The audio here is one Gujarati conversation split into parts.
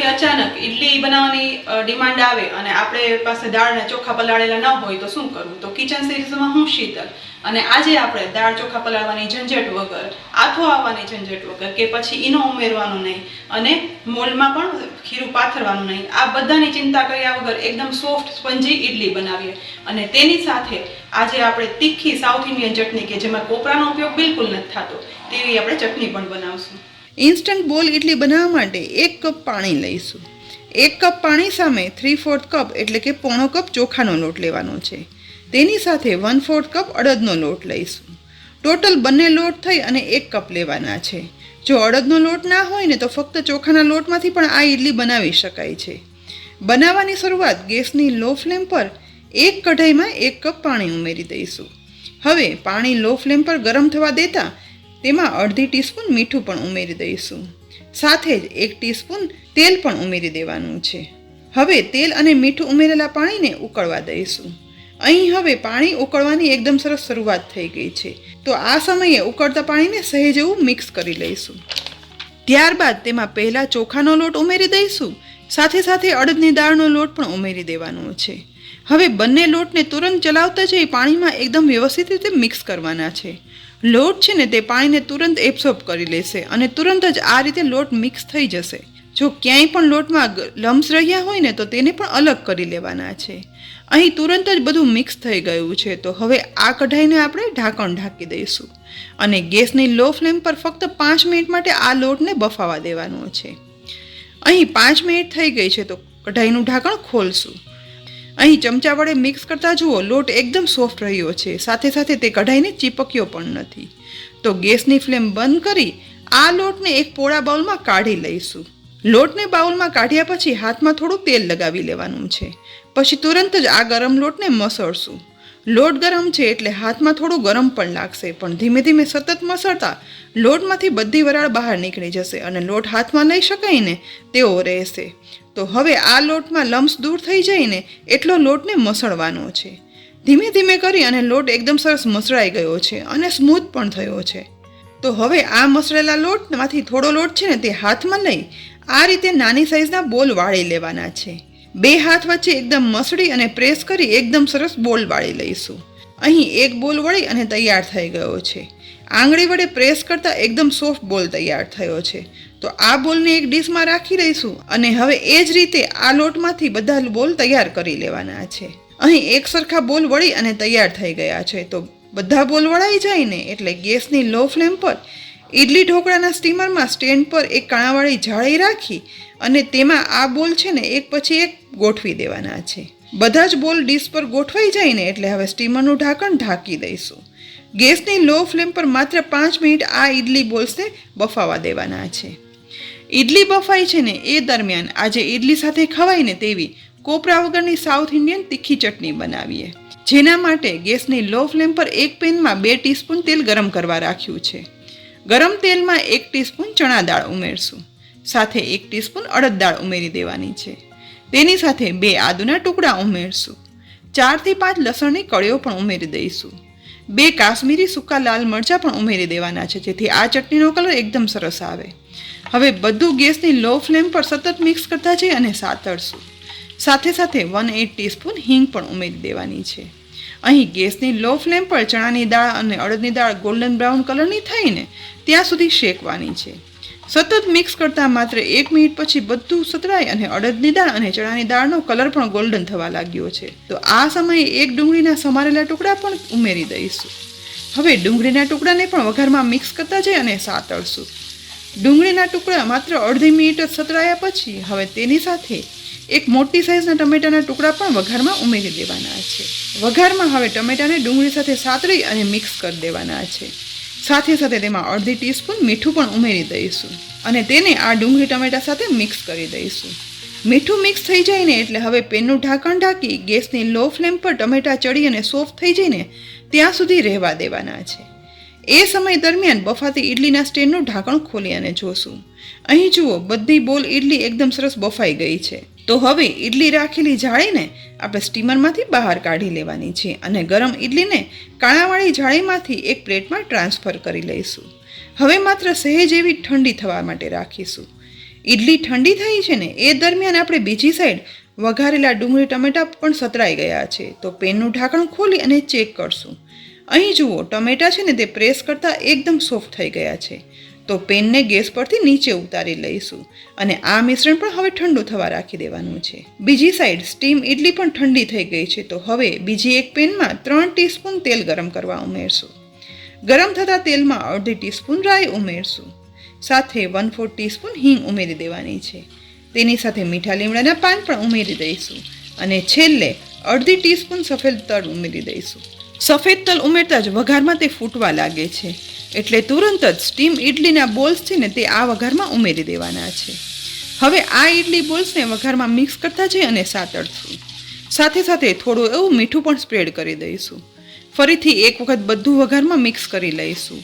એવી અચાનક ઇડલી બનાવવાની ડિમાન્ડ આવે અને આપણે પાસે દાળ અને ચોખા પલાળેલા ન હોય તો શું કરવું? તો કિચન સિરીઝમાં હું શીતલ, અને આજે આપણે દાળ ચોખા પલાળવાની ઝંઝટ વગર, આથો આવવાની ઝંઝટ વગર કે પછી ઈનો ઉમેરવાનું નહીં અને મોલ્ડમાં પણ ખીરું પાથરવાનું નહીં, આ બધાની ચિંતા કર્યા વગર એકદમ સોફ્ટ સ્પંજી ઇડલી બનાવીએ. અને તેની સાથે આજે આપણે તીખી સાઉથ ઇન્ડિયન ચટણી કે જેમાં કોપરાનો ઉપયોગ બિલકુલ નથી થતો તેવી આપણે ચટણી પણ બનાવશું. ઇન્સ્ટન્ટ બોલ ઇડલી બનાવવા માટે 1 કપ પાણી લઈશું. 1 કપ પાણી સામે 3/4 કપ એટલે કે પોણો કપ ચોખાનો લોટ લેવાનો છે. તેની સાથે 1/4 કપ અડદનો લોટ લઈશું. ટોટલ બંને લોટ થઈ અને 1 કપ લેવાના છે. જો અડદનો લોટ ના હોય ને તો ફક્ત ચોખાના લોટમાંથી પણ આ ઇડલી બનાવી શકાય છે. બનાવવાની શરૂઆત ગેસની લો ફ્લેમ પર એક કઢાઈમાં 1 કપ પાણી ઉમેરી દઈશું. હવે પાણી લો ફ્લેમ પર ગરમ થવા દેતા તેમાં અડધી ટીસ્પૂન મીઠું પણ ઉમેરી દઈશું. સાથે જ 1 ટીસ્પૂન તેલ પણ ઉમેરી દેવાનું છે. હવે તેલ અને મીઠું ઉમેરેલા પાણીને ઉકળવા દઈશું. અહીં હવે પાણી ઉકળવાની એકદમ સરસ શરૂઆત થઈ ગઈ છે. તો આ સમયે ઉકળતા પાણીને સહેજ એવું મિક્સ કરી લઈશું. ત્યારબાદ તેમાં પહેલાં ચોખાનો લોટ ઉમેરી દઈશું. સાથે સાથે અડદની દાળનો લોટ પણ ઉમેરી દેવાનો છે. હવે બંને લોટને તુરંત ચલાવતા જઈ પાણીમાં એકદમ વ્યવસ્થિત રીતે મિક્સ કરવાના છે. લોટ છે ને તે પાણીને તુરંત એબ્સોર્બ કરી લેશે અને તુરંત જ આ રીતે લોટ મિક્સ થઈ જશે. જો ક્યાંય પણ લોટમાં લમ્સ રહ્યા હોય ને તો તેને પણ અલગ કરી લેવાના છે. અહીં તુરંત જ બધું મિક્સ થઈ ગયું છે. તો હવે આ કઢાઈને આપણે ઢાંકણ ઢાંકી દઈશું અને ગેસની લો ફ્લેમ પર ફક્ત 5 મિનિટ માટે આ લોટને બફાવા દેવાનો છે. અહીં 5 મિનિટ થઈ ગઈ છે તો કઢાઈનું ઢાંકણ ખોલશું. અહીં ચમચા વડે મિક્સ કરતા જુઓ લોટ એકદમ સોફ્ટ રહ્યો છે. સાથે સાથે તે કઢાઈને ચીપક્યો પણ નથી. તો ગેસની ફ્લેમ બંધ કરી આ લોટને એક પોળા બાઉલમાં કાઢી લઈશું. લોટને બાઉલમાં કાઢ્યા પછી હાથમાં થોડું તેલ લગાવી લેવાનું છે. પછી તુરંત જ આ ગરમ લોટને મસળશું. લોટ ગરમ છે એટલે હાથમાં થોડું ગરમ પણ લાગશે, પણ ધીમે ધીમે સતત મસળતા લોટમાંથી બધી વરાળ બહાર નીકળી જશે અને લોટ હાથમાં લઈ શકાય ને તેવો રહેશે. તો હવે આ લોટમાં લમ્સ દૂર થઈ જાય ને એટલો લોટને મસળવાનો છે. ધીમે ધીમે કરી અને લોટ એકદમ સરસ મસળાઈ ગયો છે અને સ્મૂથ પણ થયો છે. તો હવે આ મસળેલા લોટમાંથી થોડો લોટ છે ને તે હાથમાં લઈ આ રીતે નાની સાઈઝના બોલ વાળી લેવાના છે. 2 હાથ વચ્ચે એકદમ મસળી અને પ્રેસ કરી એકદમ સરસ બોલ વાળી લઈશું. અહીં એક બોલ વળી અને તૈયાર થઈ ગયો છે. આંગળી વડે પ્રેસ કરતાં એકદમ સોફ્ટ બોલ તૈયાર થયો છે. તો આ બોલને એક ડીશમાં રાખી દઈશું અને હવે એ જ રીતે આ લોટમાંથી બધા બોલ તૈયાર કરી લેવાના છે. અહીં એક સરખા બોલ વળી અને તૈયાર થઈ ગયા છે. તો બધા બોલ વળાઈ જાય ને એટલે ગેસની લો ફ્લેમ પર ઇડલી ઢોકળાના સ્ટીમરમાં સ્ટેન્ડ પર એક કાણાવાળી જાળી રાખી અને તેમાં આ બોલ છે ને એક પછી એક ગોઠવી દેવાના છે. બધા જ બોલ ડીશ પર ગોઠવાઈ જાય ને એટલે હવે સ્ટીમરનું ઢાંકણ ઢાંકી દઈશું. ગેસની લો ફ્લેમ પર માત્ર 5 મિનિટ આ ઇડલી બોલ્સને બફાવા દેવાના છે. ઇડલી બફાઈ છે ને એ દરમિયાન આજે ઇડલી સાથે ખવાય ને તેવી કોપરા વગરની સાઉથ ઇન્ડિયન તીખી ચટણી બનાવીએ. જેના માટે ગેસની લો ફ્લેમ પર એક પેનમાં 2 ટીસ્પૂન તેલ ગરમ કરવા રાખ્યું છે. ગરમ તેલમાં 1 ટીસ્પૂન ચણા દાળ ઉમેરશું. સાથે 1 ટીસ્પૂન અડદ દાળ ઉમેરી દેવાની છે. તેની સાથે 2 આદુના ટુકડા ઉમેરશું. 4 થી 5 લસણની કળીઓ પણ ઉમેરી દઈશું. 2 કાશ્મીરી સૂકા લાલ મરચાં પણ ઉમેરી દેવાના છે જેથી આ ચટણીનો કલર એકદમ સરસ આવે. હવે બધું ગેસની લો ફ્લેમ પર સતત મિક્સ કરતા જઈ અને સાતળશું. સાથે સાથે 1/8 ટીસ્પૂન હિંગ પણ ઉમેરી દેવાની છે. અહીં ગેસની લો ફ્લેમ પર ચણાની દાળ અને અડદની દાળ ગોલ્ડન બ્રાઉન કલરની થઈને ત્યાં સુધી શેકવાની છે. સતત મિક્સ કરતાં માત્ર 1 મિનિટ પછી બધું સતળાય અને અડદની દાળ અને ચણાની દાળનો કલર પણ ગોલ્ડન થવા લાગ્યો છે. તો આ સમયે 1 ડુંગળીના સમારેલા ટુકડા પણ ઉમેરી દઈશું. હવે ડુંગળીના ટુકડાને પણ વઘારમાં મિક્સ કરતા જઈ અને સાતળશું. ડુંગળીના ટુકડા માત્ર અડધી મિનિટ જ સતળાયા પછી હવે તેની સાથે એક મોટી સાઈઝના ટમેટાના ટુકડા પણ વઘારમાં ઉમેરી દેવાના છે. વઘારમાં હવે ટમેટાને ડુંગળી સાથે સાતળી અને મિક્સ કરી દેવાના છે. સાથે સાથે તેમાં અડધી ટીસ્પૂન મીઠું પણ ઉમેરી દઈશું અને તેને આ ડુંગળી ટમેટા સાથે મિક્સ કરી દઈશું. મીઠું મિક્સ થઈ જાય ને એટલે હવે પેનનું ઢાંકણ ઢાંકી ગેસની લો ફ્લેમ પર ટમેટા ચડી અને સોફ્ટ થઈ જાય ને ત્યાં સુધી રહેવા દેવાના છે. એ સમય દરમિયાન બફાતી ઇડલીના સ્ટેન્ડનું ઢાંકણ ખોલી અને જોશું. અહીં જુઓ બધી બોલ ઇડલી એકદમ સરસ બફાઈ ગઈ છે. તો હવે ઇડલી રાખેલી જાળીને આપણે સ્ટીમરમાંથી બહાર કાઢી લેવાની છે અને ગરમ ઇડલીને કાણાવાળી જાળીમાંથી એક પ્લેટમાં ટ્રાન્સફર કરી લઈશું. હવે માત્ર સહેજ એવી ઠંડી થવા માટે રાખીશું. ઈડલી ઠંડી થઈ છે ને એ દરમિયાન આપણે બીજી સાઈડ વઘારેલા ડુંગળી ટમેટા પણ સતરાઈ ગયા છે. તો પેનનું ઢાંકણ ખોલી અને ચેક કરશું. અહીં જુઓ, ટમેટા છે ને તે પ્રેસ કરતાં એકદમ સોફ્ટ થઈ ગયા છે. તો પેનને ગેસ પરથી નીચે ઉતારી લઈશું અને આ મિશ્રણ પણ હવે ઠંડુ થવા રાખી દેવાનું છે. બીજી સાઈડ સ્ટીમ ઈડલી પણ ઠંડી થઈ ગઈ છે. તો હવે બીજી એક પેનમાં 3 ટીસ્પૂન તેલ ગરમ કરવા ઉમેરશું. ગરમ થતાં તેલમાં અડધી ટીસ્પૂન રાઈ ઉમેરશું. સાથે 1/4 ટીસ્પૂન હિંગ ઉમેરી દેવાની છે. તેની સાથે મીઠા લીમડાના પાન પણ ઉમેરી દઈશું અને છેલ્લે અડધી ટીસ્પૂન સફેદ તલ ઉમેરી દઈશું. સફેદ તલ ઉમેરતા જ વઘારમાં તે ફૂટવા લાગે છે, એટલે તુરંત જ સ્ટીમ ઈડલીના બોલ્સ છે ને તે આ વઘારમાં ઉમેરી દેવાના છે. હવે આ ઈડલી બોલ્સને વઘારમાં મિક્સ કરતા જઈ અને સાતળશું. સાથે સાથે થોડું એવું મીઠું પણ સ્પ્રેડ કરી દઈશું. ફરીથી એક વખત બધું વઘારમાં મિક્સ કરી લઈશું.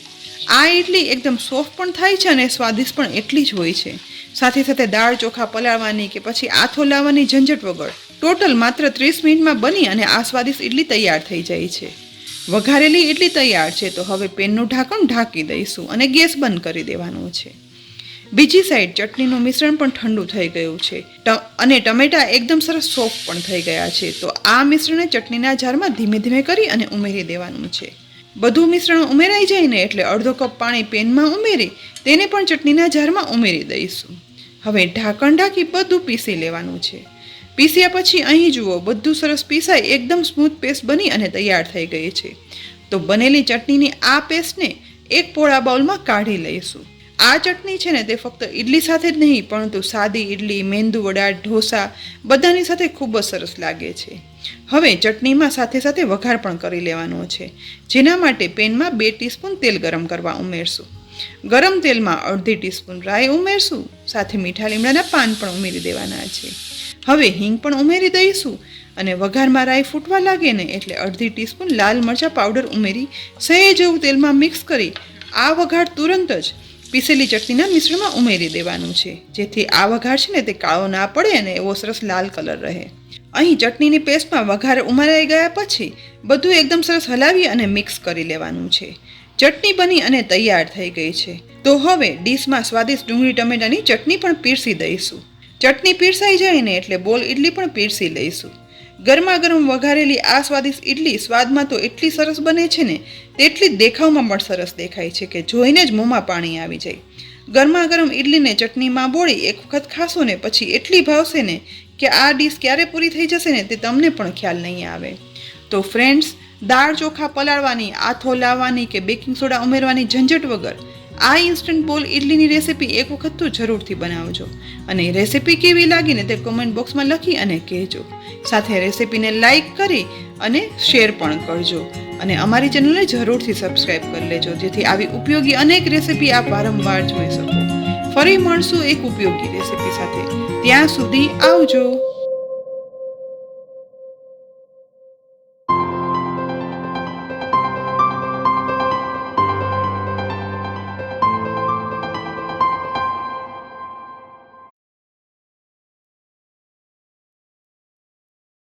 આ ઈડલી એકદમ સોફ્ટ પણ થાય છે અને સ્વાદિષ્ટ પણ એટલી જ હોય છે. સાથે સાથે દાળ ચોખા પલાળવાની કે પછી આથો લાવવાની ઝંઝટ વગર ટોટલ માત્ર 30 મિનિટમાં બની અને આ સ્વાદિષ્ટ ઈડલી તૈયાર થઈ જાય છે. વઘારેલી ઈડલી તૈયાર છે. તો હવે પેનનું ઢાંકણ ઢાંકી દઈશું અને ગેસ બંધ કરી દેવાનું છે. બીજી સાઈડ ચટણીનું મિશ્રણ પણ ઠંડુ થઈ ગયું છે અને ટમેટા એકદમ સરસ સોફ્ટ પણ થઈ ગયા છે. તો આ મિશ્રણને ચટણીના જારમાં ધીમે ધીમે કરી અને ઉમેરી દેવાનું છે. બધું મિશ્રણ ઉમેરાઈ જાય ને એટલે અડધો કપ પાણી પેનમાં ઉમેરી તેને પણ ચટણીના જારમાં ઉમેરી દઈશું. હવે ઢાંકણ ઢાંકી બધું પીસી લેવાનું છે. પીસ્યા પછી અહીં જુઓ, બધું સરસ પીસાઈ એકદમ સ્મૂથ પેસ્ટ બની અને તૈયાર થઈ ગઈ છે. તો બનેલી ચટણીની આ પેસ્ટને એક પોળા બાઉલમાં કાઢી લઈશું. આ ચટણી છે ને તે ફક્ત ઈડલી સાથે જ નહીં પરંતુ સાદી ઈડલી, મેંદુ વડા, ઢોસા બધાની સાથે ખૂબ જ સરસ લાગે છે. હવે ચટણીમાં સાથે સાથે વઘાર પણ કરી લેવાનો છે, જેના માટે પેનમાં 2 ટીસ્પૂન તેલ ગરમ કરવા ઉમેરશું. ગરમ તેલમાં અડધી ટીસ્પૂન રાઈ ઉમેરશું. સાથે મીઠા લીમડાના પાન પણ ઉમેરી દેવાના છે. હવે હિંગ પણ ઉમેરી દઈશું અને વઘારમાં રાઈ ફૂટવા લાગે ને એટલે અડધી ટીસ્પૂન લાલ મરચાં પાવડર ઉમેરી સહેજ એવું તેલમાં મિક્સ કરી આ વઘાર તુરંત જ પીસેલી ચટણીના મિશ્રણમાં ઉમેરી દેવાનું છે, જેથી આ વઘાર છે ને તે કાળો ના પડે અને એવો સરસ લાલ કલર રહે. અહીં ચટણીની પેસ્ટમાં વઘાર ઉમેરાઈ ગયા પછી બધું એકદમ સરસ હલાવી અને મિક્સ કરી લેવાનું છે. ચટણી બની અને તૈયાર થઈ ગઈ છે. તો હવે ડીશમાં સ્વાદિષ્ટ ડુંગળી ટમેટાની ચટણી પણ પીરસી દઈશું. ચટણી પીરસાઈ જાય ને એટલે બોલ ઈડલી પણ પીરસી લઈશું. ગરમા ગરમ વઘારેલી આ સ્વાદિષ્ટ ઈડલી સ્વાદમાં તો એટલી સરસ બને છે ને તેટલી જ દેખાવમાં પણ સરસ દેખાય છે કે જોઈને જ મોંમાં પાણી આવી જાય. ગરમા ગરમ ઈડલીને ચટણીમાં બોળી એક વખત ખાશો ને પછી એટલી ભાવશે ને કે આ ડીશ ક્યારે પૂરી થઈ જશે ને તે તમને પણ ખ્યાલ નહીં આવે. તો ફ્રેન્ડ્સ, દાળ ચોખા પલાળવાની, આથો લાવવાની કે બેકિંગ સોડા ઉમેરવાની ઝંઝટ વગર આ ઇન્સ્ટન્ટ બોલ ઈડલીની રેસીપી એક વખત તો જરૂરથી બનાવજો અને રેસીપી કેવી લાગીને તે કોમેન્ટ બોક્સમાં લખી અને કહેજો. સાથે રેસીપીને લાઈક કરી અને શેર પણ કરજો અને અમારી ચેનલને જરૂરથી સબસ્ક્રાઈબ કરી લેજો, જેથી આવી ઉપયોગી અનેક રેસીપી આપ વારંવાર જોઈ શકો. ફરી મળશું એક ઉપયોગી રેસીપી સાથે. ત્યાં સુધી આવજો.